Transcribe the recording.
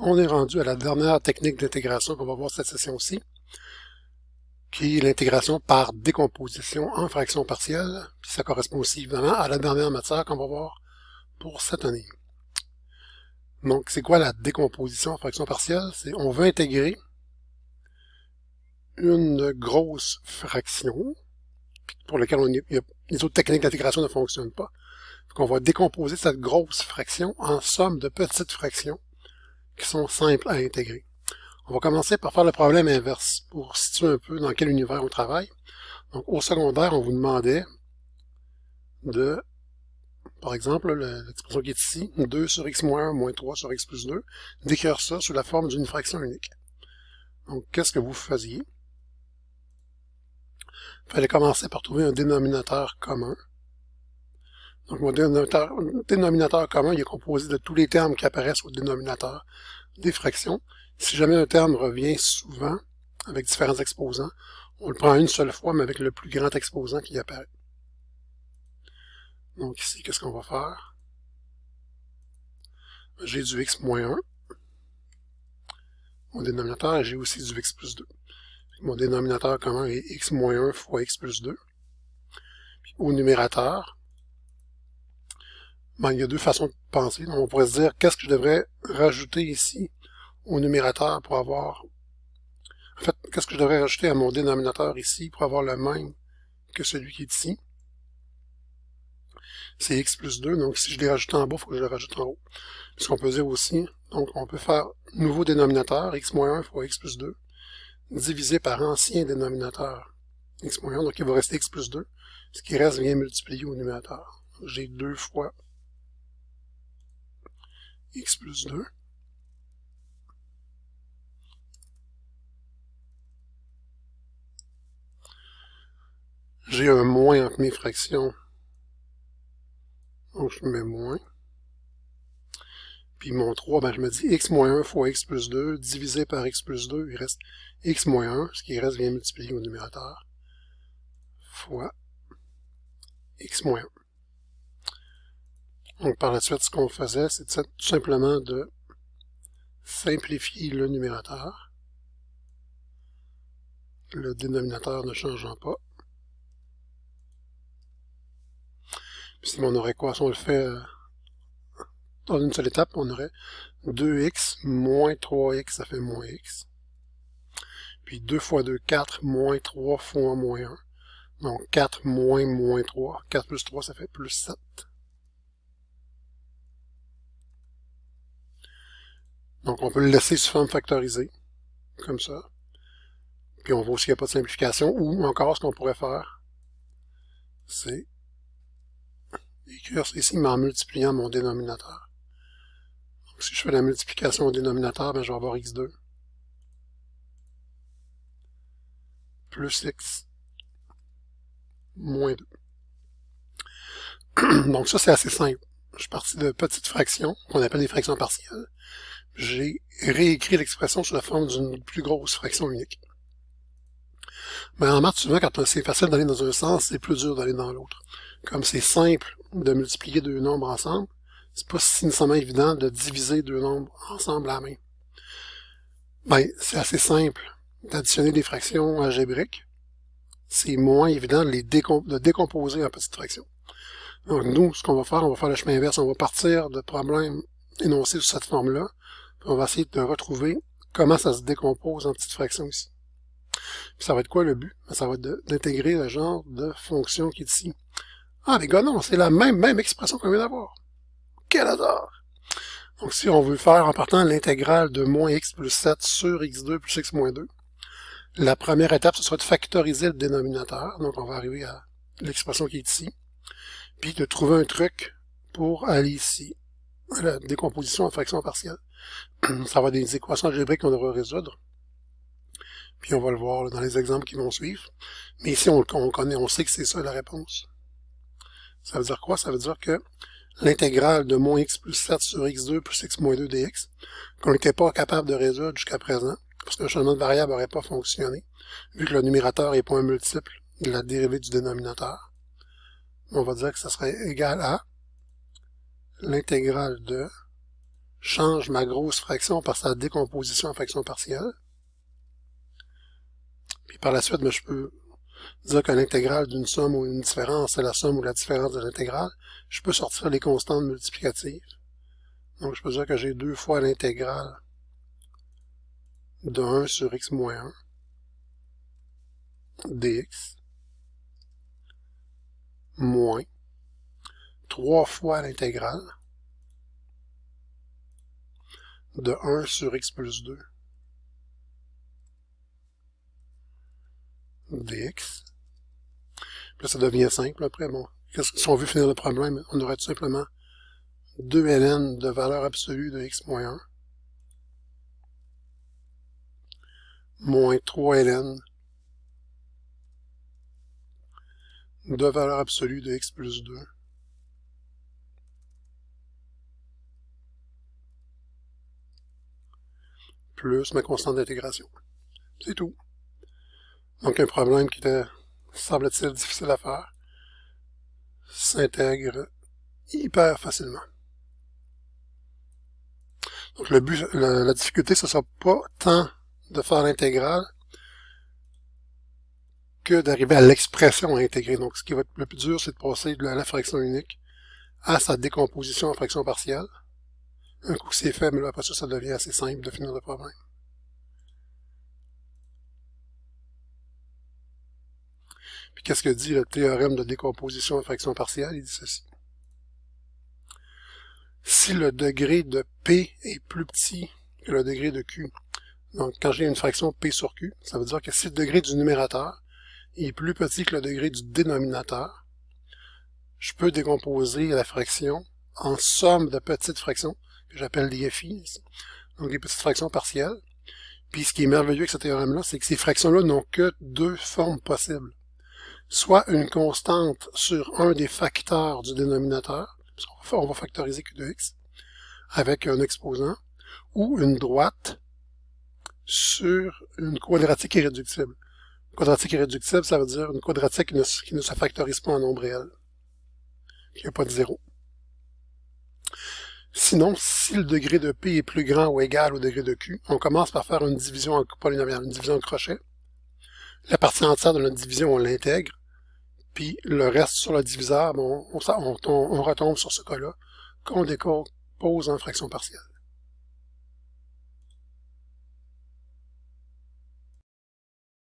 On est rendu à la dernière technique d'intégration qu'on va voir cette session-ci, qui est l'intégration par décomposition en fractions partielles. Puis ça correspond aussi évidemment à la dernière matière qu'on va voir pour cette année. Donc, c'est quoi la décomposition en fractions partielles? C'est on veut intégrer une grosse fraction pour laquelle les autres techniques d'intégration ne fonctionnent pas. Donc, on va décomposer cette grosse fraction en somme de petites fractions qui sont simples à intégrer. On va commencer par faire le problème inverse pour situer un peu dans quel univers on travaille. Donc, au secondaire, on vous demandait de, par exemple, l'expression qui est ici, 2 sur x moins 1 moins 3 sur x plus 2, d'écrire ça sous la forme d'une fraction unique. Donc, qu'est-ce que vous faisiez? Il fallait commencer par trouver un dénominateur commun. Donc, mon dénominateur commun il est composé de tous les termes qui apparaissent au dénominateur des fractions. Si jamais un terme revient souvent, avec différents exposants, on le prend une seule fois, mais avec le plus grand exposant qui apparaît. Donc ici, qu'est-ce qu'on va faire? J'ai du x moins 1. Mon dénominateur, j'ai aussi du x plus 2. Mon dénominateur commun est x moins 1 fois x plus 2. Puis au numérateur, il y a deux façons de penser. Donc on pourrait se dire, qu'est-ce que je devrais rajouter ici au numérateur pour avoir... En fait, qu'est-ce que je devrais rajouter à mon dénominateur ici pour avoir le même que celui qui est ici? C'est x plus 2, donc si je l'ai rajouté en bas, il faut que je le rajoute en haut. Ce qu'on peut dire aussi, donc on peut faire nouveau dénominateur, x moins 1 fois x plus 2, divisé par ancien dénominateur, x moins 1, donc il va rester x plus 2. Ce qui reste vient multiplier au numérateur. J'ai 2 fois x plus 2. J'ai un moins entre mes fractions. Donc je mets moins. Puis mon 3, je me dis x moins 1 fois x plus 2, divisé par x plus 2, il reste x moins 1, ce qui reste vient multiplier au numérateur, fois x moins 1. Donc par la suite, ce qu'on faisait, c'est tout simplement de simplifier le numérateur, le dénominateur ne changeant pas. Puis si on aurait quoi? Si on le fait dans une seule étape, on aurait 2x moins 3x, ça fait moins x. Puis 2 fois 2, 4, moins 3 fois moins 1. Donc 4 moins moins 3. 4 plus 3, ça fait plus 7. Donc on peut le laisser sous forme factorisée, comme ça. Puis on voit aussi qu'il n'y a pas de simplification. Ou encore, ce qu'on pourrait faire, c'est écrire ça ici, mais en multipliant mon dénominateur. Donc si je fais la multiplication au dénominateur, je vais avoir x2 plus x moins 2. Donc ça, c'est assez simple. Je suis parti de petites fractions, qu'on appelle des fractions partielles. J'ai réécrit l'expression sous la forme d'une plus grosse fraction unique. Mais en maths, souvent, quand c'est facile d'aller dans un sens, c'est plus dur d'aller dans l'autre. Comme c'est simple de multiplier deux nombres ensemble, c'est pas si nécessairement évident de diviser deux nombres ensemble à la main. C'est assez simple d'additionner des fractions algébriques. C'est moins évident de décomposer en petites fractions. Donc nous, ce qu'on va faire, on va faire le chemin inverse. On va partir de problèmes énoncés sous cette forme-là. On va essayer de retrouver comment ça se décompose en petites fractions ici. Puis ça va être quoi le but? Ça va être d'intégrer le genre de fonction qui est ici. Ah, les gars, non, c'est la même expression qu'on vient d'avoir. Quel hasard! Donc, si on veut faire en partant l'intégrale de moins x plus 7 sur x2 plus x moins 2, la première étape, ce sera de factoriser le dénominateur. Donc, on va arriver à l'expression qui est ici. Puis de trouver un truc pour aller ici, à la décomposition en fractions partielles. Ça va être des équations algébriques qu'on devra résoudre. Puis on va le voir dans les exemples qui vont suivre. Mais ici, on connaît, on sait que c'est ça la réponse. Ça veut dire quoi? Ça veut dire que l'intégrale de moins x plus 7 sur x2 plus x moins 2 dx, qu'on n'était pas capable de résoudre jusqu'à présent, parce qu'un changement de variable n'aurait pas fonctionné, vu que le numérateur n'est pas un multiple de la dérivée du dénominateur. On va dire que ça serait égal à l'intégrale de, change ma grosse fraction par sa décomposition en fraction partielle. Puis par la suite, je peux dire que l'intégrale d'une somme ou une différence, c'est la somme ou la différence de l'intégrale. Je peux sortir les constantes multiplicatives. Donc, je peux dire que j'ai 2 fois l'intégrale de 1 sur x moins 1 dx moins 3 fois l'intégrale de 1 sur x plus 2 dx. Puis là, ça devient simple. Après, bon, si on veut finir le problème, on aurait tout simplement 2 ln de valeur absolue de x moins 1 moins 3 ln de valeur absolue de x plus 2 plus ma constante d'intégration. C'est tout. Donc un problème qui était, semble-t-il, difficile à faire, s'intègre hyper facilement. Donc le but, la difficulté, ce ne sera pas tant de faire l'intégrale que d'arriver à l'expression à intégrer. Donc ce qui va être le plus dur, c'est de passer de la fraction unique à sa décomposition en fraction partielle. Un coup c'est fait, mais là, après ça, ça devient assez simple de finir le problème. Puis qu'est-ce que dit le théorème de décomposition en fraction partielle? Il dit ceci. Si le degré de P est plus petit que le degré de Q, donc quand j'ai une fraction P sur Q, ça veut dire que si le degré du numérateur est plus petit que le degré du dénominateur, je peux décomposer la fraction en somme de petites fractions, que j'appelle des FI, donc des petites fractions partielles. Puis ce qui est merveilleux avec ce théorème-là, c'est que ces fractions-là n'ont que 2 formes possibles. Soit une constante sur un des facteurs du dénominateur, parce qu'on va factoriser Q de x, avec un exposant, ou une droite sur une quadratique irréductible. Une quadratique irréductible, ça veut dire une quadratique qui ne se factorise pas en nombre réel, qui n'a pas de zéro. Sinon, si le degré de P est plus grand ou égal au degré de Q, on commence par faire une division en polynomiale, une division en crochet. La partie entière de notre division, on l'intègre, puis le reste sur le diviseur, on retombe sur ce cas-là, qu'on décompose en fraction partielle.